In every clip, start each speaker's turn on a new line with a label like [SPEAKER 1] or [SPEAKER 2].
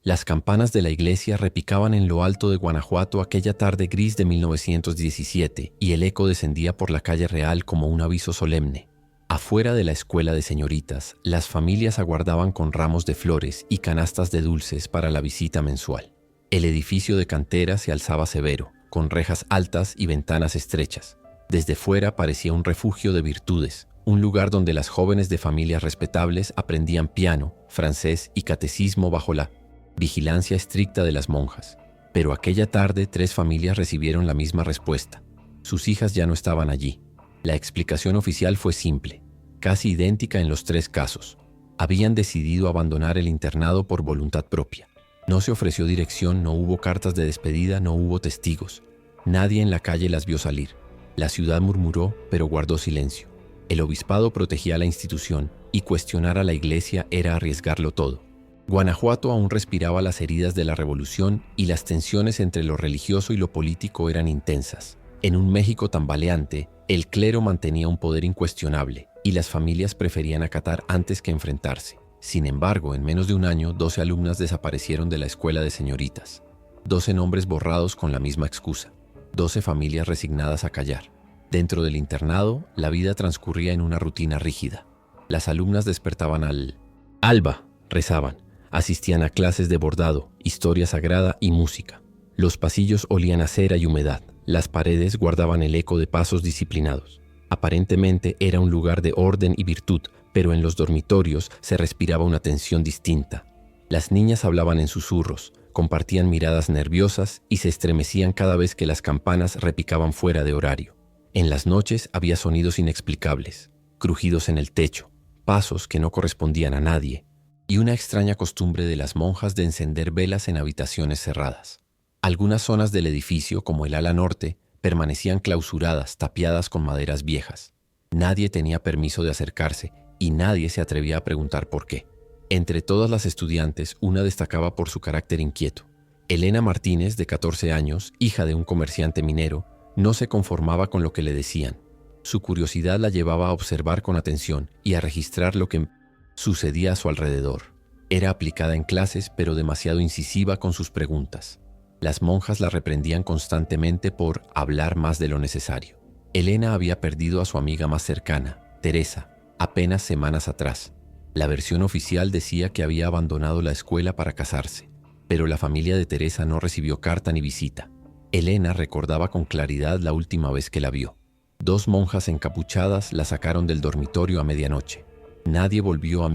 [SPEAKER 1] Las campanas de la iglesia repicaban en lo alto de Guanajuato aquella tarde gris de 1917 y el eco descendía por la calle Real como un aviso solemne. Afuera de la escuela de señoritas, las familias aguardaban con ramos de flores y canastas de dulces para la visita mensual. El edificio de cantera se alzaba severo, con rejas altas y ventanas estrechas. Desde fuera parecía un refugio de virtudes, un lugar donde las jóvenes de familias respetables aprendían piano, francés y catecismo bajo la vigilancia estricta de las monjas. Pero aquella tarde 3 familias recibieron la misma respuesta. Sus hijas ya no estaban allí. La explicación oficial fue simple, casi idéntica en los 3 casos. Habían decidido abandonar el internado por voluntad propia. No se ofreció dirección, no hubo cartas de despedida, no hubo testigos. Nadie en la calle las vio salir. La ciudad murmuró, pero guardó silencio. El obispado protegía la institución y cuestionar a la iglesia era arriesgarlo todo. Guanajuato aún respiraba las heridas de la revolución y las tensiones entre lo religioso y lo político eran intensas. En un México tambaleante, el clero mantenía un poder incuestionable y las familias preferían acatar antes que enfrentarse. Sin embargo, en menos de un año, 12 alumnas desaparecieron de la escuela de señoritas. 12 nombres borrados con la misma excusa. 12 familias resignadas a callar. Dentro del internado, la vida transcurría en una rutina rígida. Las alumnas despertaban al alba, rezaban, asistían a clases de bordado, historia sagrada y música. Los pasillos olían a cera y humedad. Las paredes guardaban el eco de pasos disciplinados. Aparentemente era un lugar de orden y virtud, pero en los dormitorios se respiraba una tensión distinta. Las niñas hablaban en susurros, compartían miradas nerviosas y se estremecían cada vez que las campanas repicaban fuera de horario. En las noches había sonidos inexplicables, crujidos en el techo, pasos que no correspondían a nadie, y una extraña costumbre de las monjas de encender velas en habitaciones cerradas. Algunas zonas del edificio, como el ala norte, permanecían clausuradas, tapiadas con maderas viejas. Nadie tenía permiso de acercarse y nadie se atrevía a preguntar por qué. Entre todas las estudiantes, una destacaba por su carácter inquieto. Elena Martínez, de 14 años, hija de un comerciante minero, no se conformaba con lo que le decían. Su curiosidad la llevaba a observar con atención y a registrar lo que sucedía a su alrededor. Era aplicada en clases, pero demasiado incisiva con sus preguntas. Las monjas la reprendían constantemente por hablar más de lo necesario. Elena había perdido a su amiga más cercana, Teresa, apenas semanas atrás. La versión oficial decía que había abandonado la escuela para casarse, pero la familia de Teresa no recibió carta ni visita. Elena recordaba con claridad la última vez que la vio. 2 monjas encapuchadas la sacaron del dormitorio a medianoche. Nadie volvió a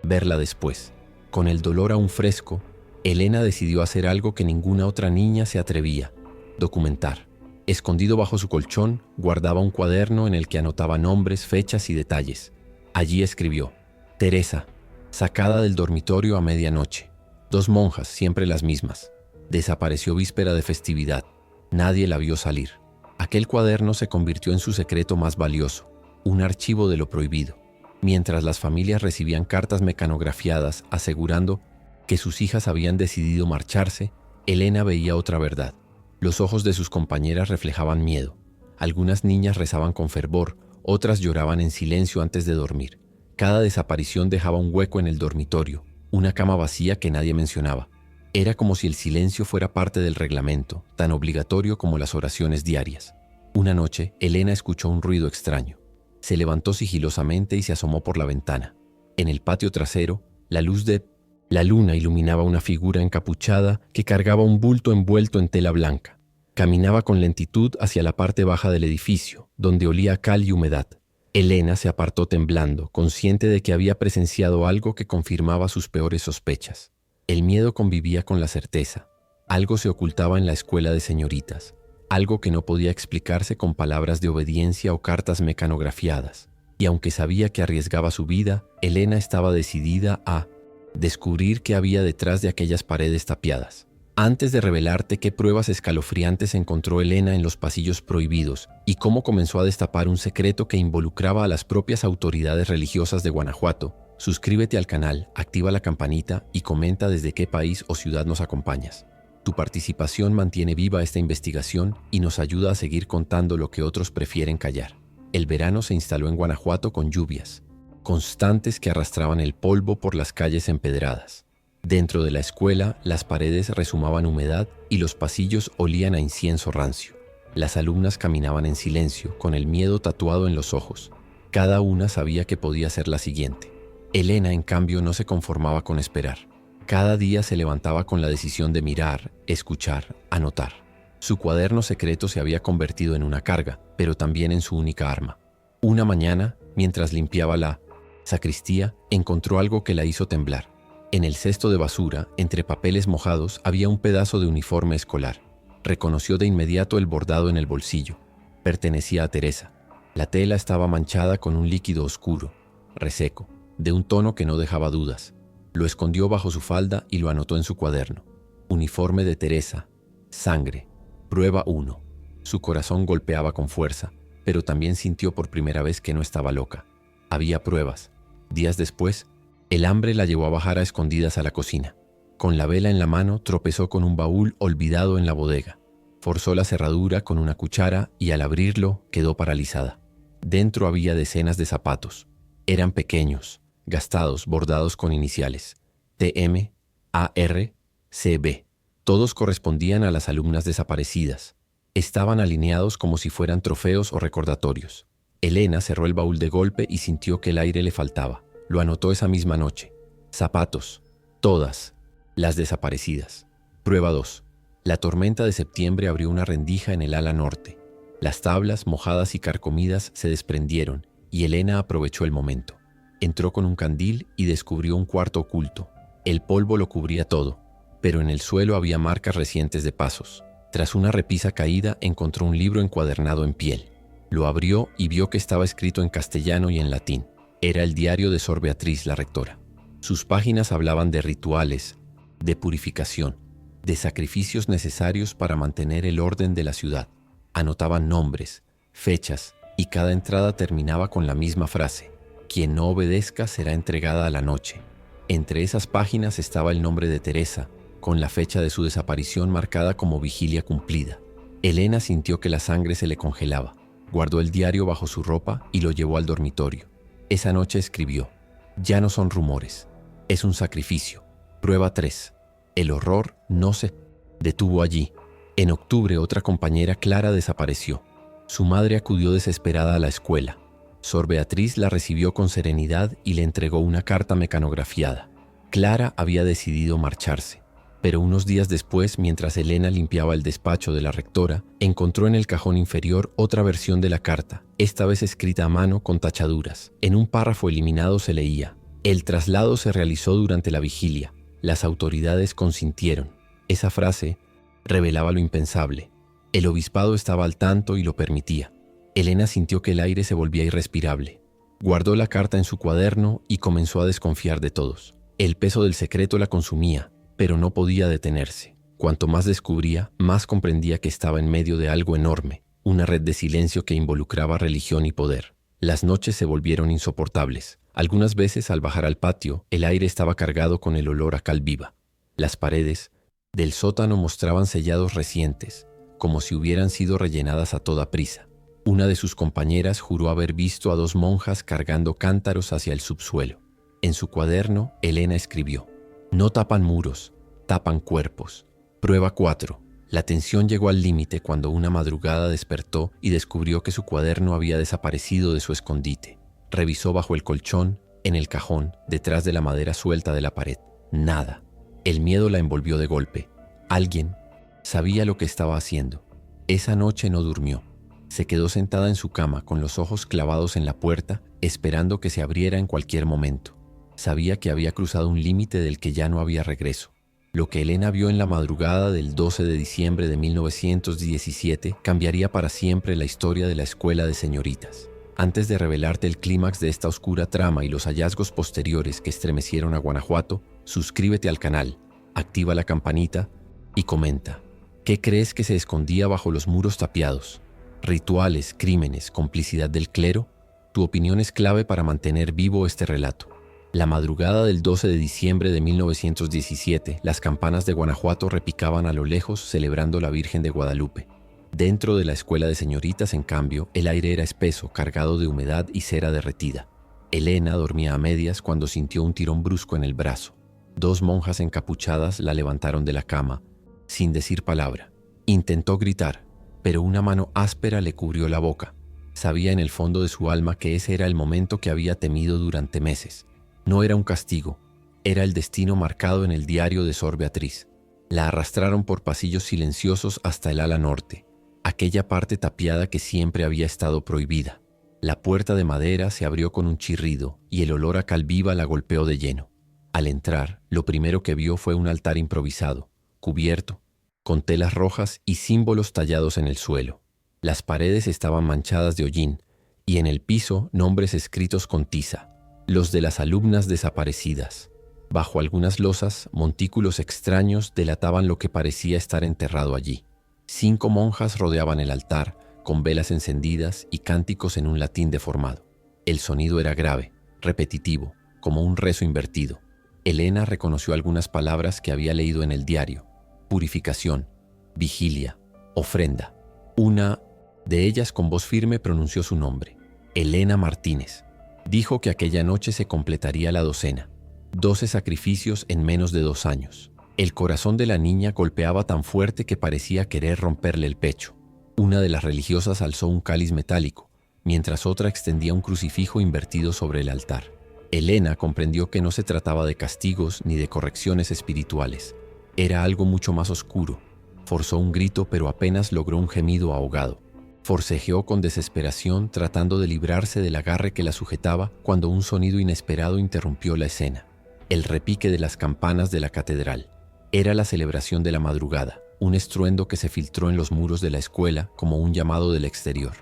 [SPEAKER 1] verla después. Con el dolor aún fresco, Elena decidió hacer algo que ninguna otra niña se atrevía: documentar. Escondido bajo su colchón, guardaba un cuaderno en el que anotaba nombres, fechas y detalles. Allí escribió: Teresa, sacada del dormitorio a medianoche. 2 monjas, siempre las mismas. Desapareció víspera de festividad. Nadie la vio salir. Aquel cuaderno se convirtió en su secreto más valioso, un archivo de lo prohibido. Mientras las familias recibían cartas mecanografiadas asegurando que sus hijas habían decidido marcharse, Elena veía otra verdad. Los ojos de sus compañeras reflejaban miedo. Algunas niñas rezaban con fervor, otras lloraban en silencio antes de dormir. Cada desaparición dejaba un hueco en el dormitorio, una cama vacía que nadie mencionaba. Era como si el silencio fuera parte del reglamento, tan obligatorio como las oraciones diarias. Una noche, Elena escuchó un ruido extraño. Se levantó sigilosamente y se asomó por la ventana. En el patio trasero, la luz de la luna iluminaba una figura encapuchada que cargaba un bulto envuelto en tela blanca. Caminaba con lentitud hacia la parte baja del edificio, donde olía a cal y humedad. Elena se apartó temblando, consciente de que había presenciado algo que confirmaba sus peores sospechas. El miedo convivía con la certeza. Algo se ocultaba en la escuela de señoritas, algo que no podía explicarse con palabras de obediencia o cartas mecanografiadas. Y aunque sabía que arriesgaba su vida, Elena estaba decidida a descubrir qué había detrás de aquellas paredes tapiadas. Antes de revelarte qué pruebas escalofriantes encontró Elena en los pasillos prohibidos y cómo comenzó a destapar un secreto que involucraba a las propias autoridades religiosas de Guanajuato, suscríbete al canal, activa la campanita y comenta desde qué país o ciudad nos acompañas. Tu participación mantiene viva esta investigación y nos ayuda a seguir contando lo que otros prefieren callar. El verano se instaló en Guanajuato con lluvias constantes que arrastraban el polvo por las calles empedradas. Dentro de la escuela, las paredes rezumaban humedad y los pasillos olían a incienso rancio. Las alumnas caminaban en silencio, con el miedo tatuado en los ojos. Cada una sabía que podía ser la siguiente. Elena, en cambio, no se conformaba con esperar. Cada día se levantaba con la decisión de mirar, escuchar, anotar. Su cuaderno secreto se había convertido en una carga, pero también en su única arma. Una mañana, mientras limpiaba la sacristía, encontró algo que la hizo temblar. En el cesto de basura, entre papeles mojados, había un pedazo de uniforme escolar. Reconoció de inmediato el bordado en el bolsillo. Pertenecía a Teresa. La tela estaba manchada con un líquido oscuro, reseco, de un tono que no dejaba dudas. Lo escondió bajo su falda y lo anotó en su cuaderno. Uniforme de Teresa. Sangre. Prueba 1. Su corazón golpeaba con fuerza, pero también sintió por primera vez que no estaba loca. Había pruebas. Días después, el hambre la llevó a bajar a escondidas a la cocina. Con la vela en la mano, tropezó con un baúl olvidado en la bodega. Forzó la cerradura con una cuchara y al abrirlo quedó paralizada. Dentro había decenas de zapatos. Eran pequeños, gastados, bordados con iniciales. TM, AR, CB. Todos correspondían a las alumnas desaparecidas. Estaban alineados como si fueran trofeos o recordatorios. Elena cerró el baúl de golpe y sintió que el aire le faltaba. Lo anotó esa misma noche. Zapatos. Todas. Las desaparecidas. Prueba 2. La tormenta de septiembre abrió una rendija en el ala norte. Las tablas, mojadas y carcomidas, se desprendieron y Elena aprovechó el momento. Entró con un candil y descubrió un cuarto oculto. El polvo lo cubría todo, pero en el suelo había marcas recientes de pasos. Tras una repisa caída, encontró un libro encuadernado en piel. Lo abrió y vio que estaba escrito en castellano y en latín. Era el diario de Sor Beatriz, la rectora. Sus páginas hablaban de rituales, de purificación, de sacrificios necesarios para mantener el orden de la ciudad. Anotaban nombres, fechas, y cada entrada terminaba con la misma frase: quien no obedezca será entregada a la noche. Entre esas páginas estaba el nombre de Teresa, con la fecha de su desaparición marcada como vigilia cumplida. Elena sintió que la sangre se le congelaba. Guardó el diario bajo su ropa y lo llevó al dormitorio. Esa noche escribió: ya no son rumores, es un sacrificio. Prueba 3. El horror no se detuvo allí. En octubre, otra compañera, Clara, desapareció. Su madre acudió desesperada a la escuela. Sor Beatriz la recibió con serenidad y le entregó una carta mecanografiada. Clara había decidido marcharse, pero unos días después, mientras Elena limpiaba el despacho de la rectora, encontró en el cajón inferior otra versión de la carta, esta vez escrita a mano con tachaduras. En un párrafo eliminado se leía: el traslado se realizó durante la vigilia. Las autoridades consintieron. Esa frase revelaba lo impensable. El obispado estaba al tanto y lo permitía. Elena sintió que el aire se volvía irrespirable. Guardó la carta en su cuaderno y comenzó a desconfiar de todos. El peso del secreto la consumía, pero no podía detenerse. Cuanto más descubría, más comprendía que estaba en medio de algo enorme, una red de silencio que involucraba religión y poder. Las noches se volvieron insoportables. Algunas veces, al bajar al patio, el aire estaba cargado con el olor a cal viva. Las paredes del sótano mostraban sellados recientes, como si hubieran sido rellenadas a toda prisa. Una de sus compañeras juró haber visto a 2 monjas cargando cántaros hacia el subsuelo. En su cuaderno, Elena escribió: no tapan muros, tapan cuerpos. Prueba 4. La tensión llegó al límite cuando una madrugada despertó y descubrió que su cuaderno había desaparecido de su escondite. Revisó bajo el colchón, en el cajón, detrás de la madera suelta de la pared. Nada. El miedo la envolvió de golpe. Alguien sabía lo que estaba haciendo. Esa noche no durmió. Se quedó sentada en su cama con los ojos clavados en la puerta, esperando que se abriera en cualquier momento. Sabía que había cruzado un límite del que ya no había regreso. Lo que Elena vio en la madrugada del 12 de diciembre de 1917 cambiaría para siempre la historia de la escuela de señoritas. Antes de revelarte el clímax de esta oscura trama y los hallazgos posteriores que estremecieron a Guanajuato, suscríbete al canal, activa la campanita y comenta. ¿Qué crees que se escondía bajo los muros tapiados? ¿Rituales, crímenes, complicidad del clero? Tu opinión es clave para mantener vivo este relato. La madrugada del 12 de diciembre de 1917, las campanas de Guanajuato repicaban a lo lejos celebrando la Virgen de Guadalupe. Dentro de la escuela de señoritas, en cambio, el aire era espeso, cargado de humedad y cera derretida. Elena dormía a medias cuando sintió un tirón brusco en el brazo. 2 monjas encapuchadas la levantaron de la cama, sin decir palabra. Intentó gritar, pero una mano áspera le cubrió la boca. Sabía en el fondo de su alma que ese era el momento que había temido durante meses. No era un castigo, era el destino marcado en el diario de Sor Beatriz. La arrastraron por pasillos silenciosos hasta el ala norte, aquella parte tapiada que siempre había estado prohibida. La puerta de madera se abrió con un chirrido y el olor a cal viva la golpeó de lleno. Al entrar, lo primero que vio fue un altar improvisado, cubierto, con telas rojas y símbolos tallados en el suelo. Las paredes estaban manchadas de hollín y en el piso nombres escritos con tiza, los de las alumnas desaparecidas. Bajo algunas losas, montículos extraños delataban lo que parecía estar enterrado allí. 5 monjas rodeaban el altar, con velas encendidas y cánticos en un latín deformado. El sonido era grave, repetitivo, como un rezo invertido. Elena reconoció algunas palabras que había leído en el diario: purificación, vigilia, ofrenda. Una de ellas con voz firme pronunció su nombre: Elena Martínez. Dijo que aquella noche se completaría la docena. 12 sacrificios en menos de 2 años. El corazón de la niña golpeaba tan fuerte que parecía querer romperle el pecho. Una de las religiosas alzó un cáliz metálico, mientras otra extendía un crucifijo invertido sobre el altar. Elena comprendió que no se trataba de castigos ni de correcciones espirituales. Era algo mucho más oscuro. Forzó un grito, pero apenas logró un gemido ahogado. Forcejeó con desesperación, tratando de librarse del agarre que la sujetaba, cuando un sonido inesperado interrumpió la escena. El repique de las campanas de la catedral. Era la celebración de la madrugada, un estruendo que se filtró en los muros de la escuela como un llamado del exterior.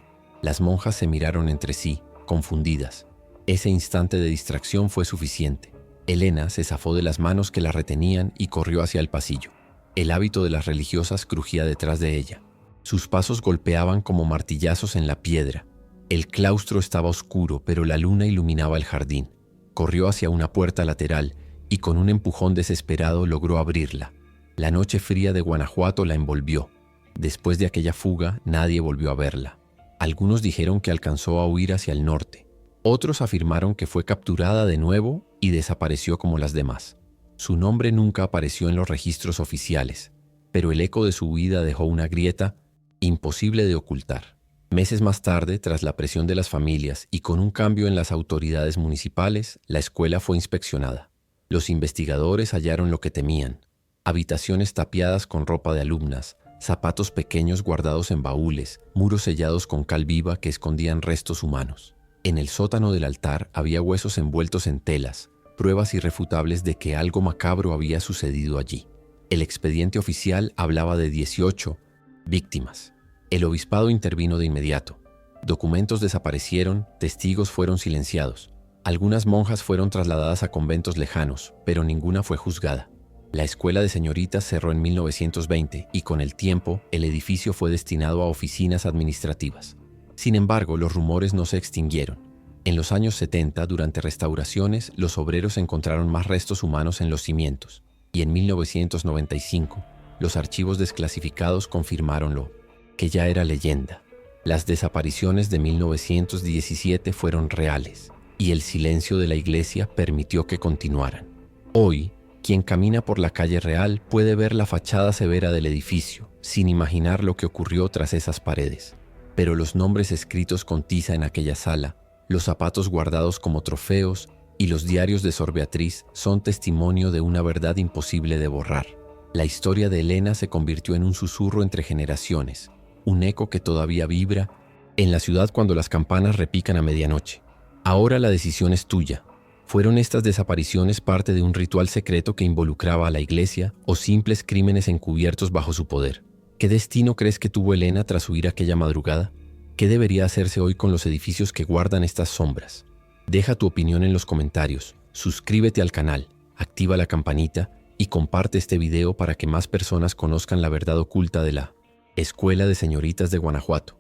[SPEAKER 1] Las monjas se miraron entre sí, confundidas. Ese instante de distracción fue suficiente. Elena se zafó de las manos que la retenían y corrió hacia el pasillo. El hábito de las religiosas crujía detrás de ella. Sus pasos golpeaban como martillazos en la piedra. El claustro estaba oscuro, pero la luna iluminaba el jardín. Corrió hacia una puerta lateral y con un empujón desesperado logró abrirla. La noche fría de Guanajuato la envolvió. Después de aquella fuga, nadie volvió a verla. Algunos dijeron que alcanzó a huir hacia el norte. Otros afirmaron que fue capturada de nuevo y desapareció como las demás. Su nombre nunca apareció en los registros oficiales, pero el eco de su huida dejó una grieta imposible de ocultar. Meses más tarde, tras la presión de las familias y con un cambio en las autoridades municipales, la escuela fue inspeccionada. Los investigadores hallaron lo que temían: habitaciones tapiadas con ropa de alumnas, zapatos pequeños guardados en baúles, muros sellados con cal viva que escondían restos humanos. En el sótano del altar había huesos envueltos en telas, pruebas irrefutables de que algo macabro había sucedido allí. El expediente oficial hablaba de 18 víctimas. El obispado intervino de inmediato. Documentos desaparecieron, testigos fueron silenciados. Algunas monjas fueron trasladadas a conventos lejanos, pero ninguna fue juzgada. La escuela de señoritas cerró en 1920 y con el tiempo el edificio fue destinado a oficinas administrativas. Sin embargo, los rumores no se extinguieron. En los años 70, durante restauraciones, los obreros encontraron más restos humanos en los cimientos, y en 1995, los archivos desclasificados confirmáronlo, que ya era leyenda. Las desapariciones de 1917 fueron reales, y el silencio de la iglesia permitió que continuaran. Hoy, quien camina por la calle Real puede ver la fachada severa del edificio, sin imaginar lo que ocurrió tras esas paredes. Pero los nombres escritos con tiza en aquella sala, los zapatos guardados como trofeos y los diarios de Sor Beatriz son testimonio de una verdad imposible de borrar. La historia de Elena se convirtió en un susurro entre generaciones, un eco que todavía vibra en la ciudad cuando las campanas repican a medianoche. Ahora la decisión es tuya. ¿Fueron estas desapariciones parte de un ritual secreto que involucraba a la iglesia o simples crímenes encubiertos bajo su poder? ¿Qué destino crees que tuvo Elena tras huir aquella madrugada? ¿Qué debería hacerse hoy con los edificios que guardan estas sombras? Deja tu opinión en los comentarios, suscríbete al canal, activa la campanita y comparte este video para que más personas conozcan la verdad oculta de la Escuela de Señoritas de Guanajuato.